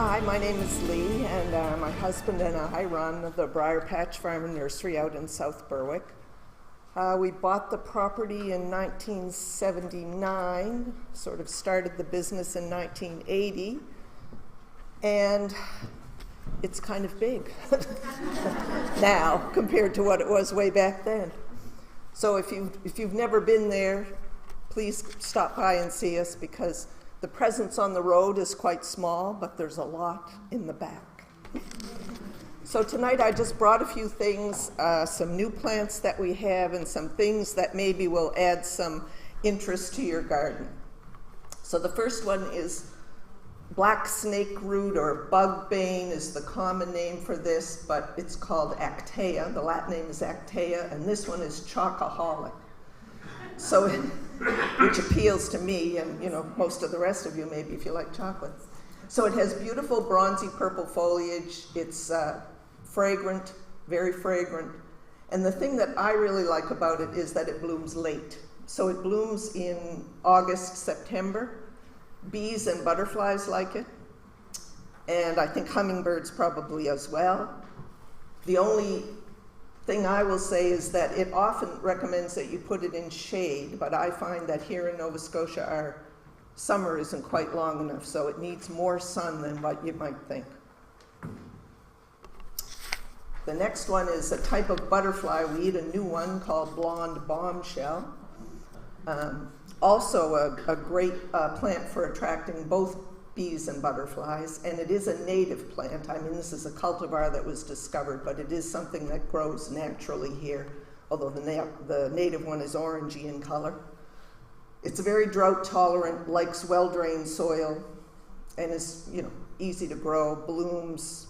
Hi, my name is Lee, and my husband and I run the Briar Patch Farm Nursery out in South Berwick. We bought the property in 1979, sort of started the business in 1980, and it's kind of big now compared to what it was way back then. So if you've never been there, please stop by and see us, because the presence on the road is quite small, but there's a lot in the back. So tonight I just brought a few things, some new plants that we have and some things that maybe will add some interest to your garden. So the first one is black snake root, or bug bane is the common name for this, but it's called Actea. The Latin name is Actea, and this one is chocoholic. So, which appeals to me and most of the rest of you maybe if you like chocolate. So it has beautiful bronzy purple foliage. It's fragrant, very fragrant. And the thing that I really like about it is that it blooms late. So it blooms in August, September. Bees and butterflies like it. And I think hummingbirds probably as well. The only thing I will say is that it often recommends that you put it in shade, but I find that here in Nova Scotia our summer isn't quite long enough, so it needs more sun than what you might think. The next one is a type of butterfly weed, a new one called blonde bombshell. Also a great plant for attracting both bees and butterflies, and it is a native plant. I mean, this is a cultivar that was discovered, but it is something that grows naturally here, although the native one is orangey in color. It's very drought tolerant, likes well-drained soil, and is easy to grow. Blooms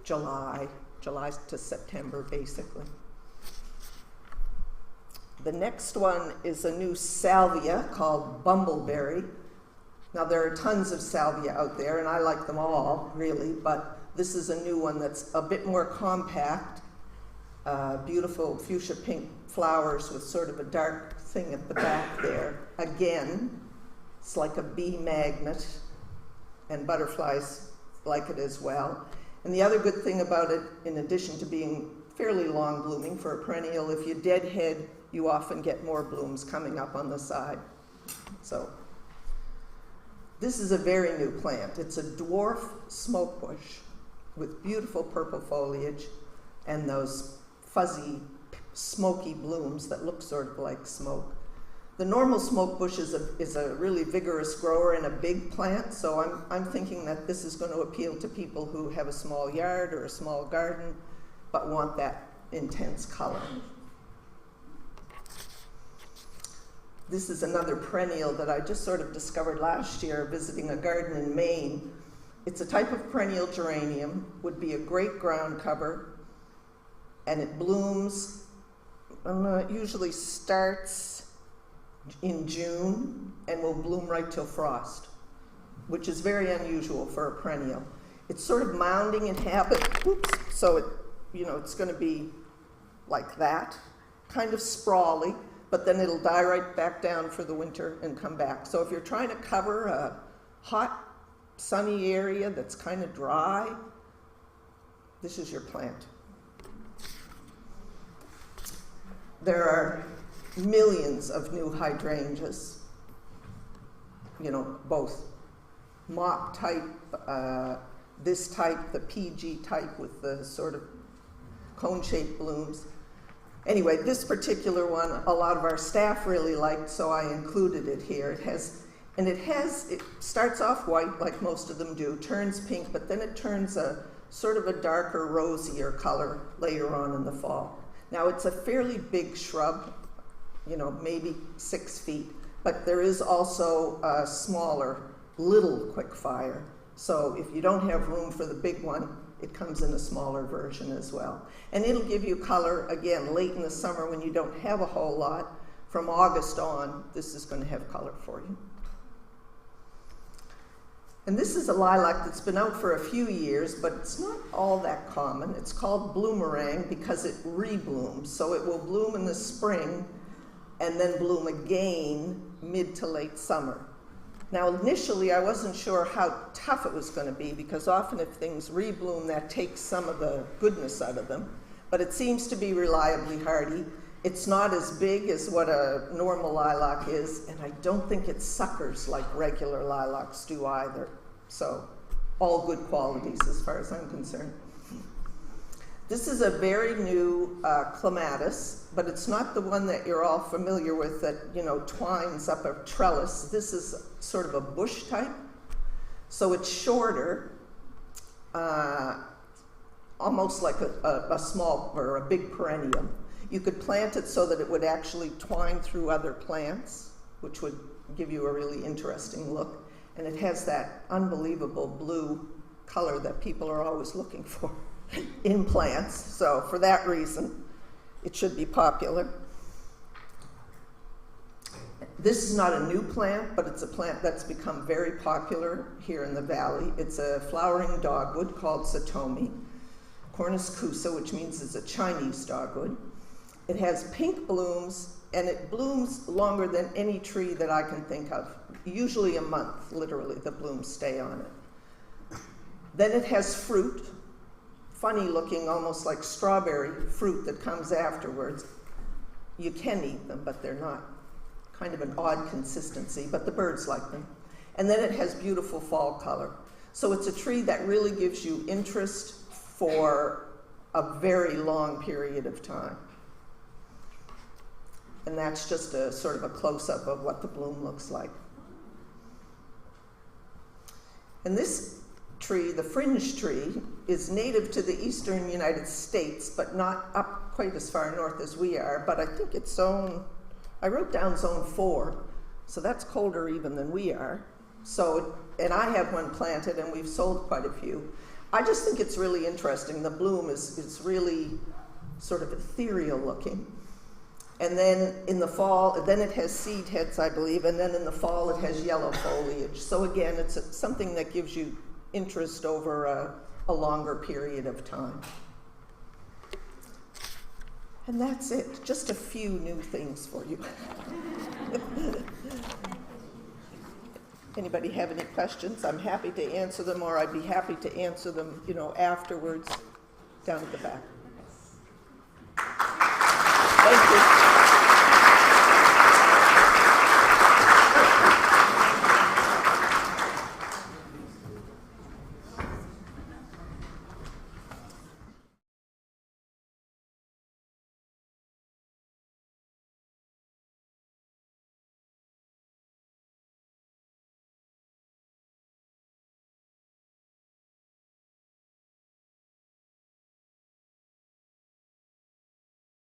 July to September, basically. The next one is a new salvia called Bumble Berry. Now, there are tons of salvia out there, and I like them all, really, but this is a new one that's a bit more compact, beautiful fuchsia pink flowers with sort of a dark thing at the back there. Again, it's like a bee magnet, and butterflies like it as well. And the other good thing about it, in addition to being fairly long blooming for a perennial, if you deadhead, you often get more blooms coming up on the side. So this is a very new plant. It's a dwarf smoke bush with beautiful purple foliage and those fuzzy, smoky blooms that look sort of like smoke. The normal smoke bush is a really vigorous grower and a big plant, so I'm thinking that this is going to appeal to people who have a small yard or a small garden but want that intense color. This is another perennial that I just sort of discovered last year visiting a garden in Maine. It's a type of perennial geranium, would be a great ground cover, and it blooms, it usually starts in June and will bloom right till frost, which is very unusual for a perennial. It's sort of mounding in habit, so it's going to be like that, kind of sprawly, but then it'll die right back down for the winter and come back. So if you're trying to cover a hot, sunny area that's kind of dry, this is your plant. There are millions of new hydrangeas, both mock type, this type, the PG type with the sort of cone-shaped blooms. Anyway, this particular one, a lot of our staff really liked, so I included it here. It starts off white, like most of them do, turns pink, but then it turns a sort of a darker, rosier color later on in the fall. Now, it's a fairly big shrub, maybe 6 feet, but there is also a smaller, little quickfire. So if you don't have room for the big one, it comes in a smaller version as well. And it'll give you color, again, late in the summer when you don't have a whole lot. From August on, this is going to have color for you. And this is a lilac that's been out for a few years, but it's not all that common. It's called bloomerang because it reblooms. So it will bloom in the spring and then bloom again mid to late summer. Now, initially, I wasn't sure how tough it was going to be, because often if things rebloom, that takes some of the goodness out of them. But it seems to be reliably hardy. It's not as big as what a normal lilac is, and I don't think it suckers like regular lilacs do either. So, all good qualities as far as I'm concerned. This is a very new clematis, but it's not the one that you're all familiar with that, you know, twines up a trellis. This is sort of a bush type. So it's shorter, almost like a small or a big perennium. You could plant it so that it would actually twine through other plants, which would give you a really interesting look. And it has that unbelievable blue color that people are always looking for in plants. So for that reason, it should be popular. This is not a new plant, but it's a plant that's become very popular here in the valley. It's a flowering dogwood called Satomi, Cornus cusa, which means it's a Chinese dogwood. It has pink blooms, and it blooms longer than any tree that I can think of. Usually a month, literally, the blooms stay on it. Then it has fruit, funny looking, almost like strawberry fruit that comes afterwards. You can eat them, but they're not. Kind of an odd consistency, but the birds like them. And then it has beautiful fall color. So it's a tree that really gives you interest for a very long period of time. And that's just a sort of a close-up of what the bloom looks like. And this tree, the fringe tree, is native to the eastern United States, but not up quite as far north as we are. But I think it's zone, I wrote down zone 4, so that's colder even than we are. So, and I have one planted, and we've sold quite a few. I just think it's really interesting. The bloom is really sort of ethereal looking. And then in the fall, then it has seed heads, I believe, and then in the fall it has yellow foliage. So again, it's something that gives you interest over a longer period of time. And that's it, just a few new things for you. Anybody have any questions? I'm happy to answer them, or I'd be happy to answer them, you know, afterwards down at the back.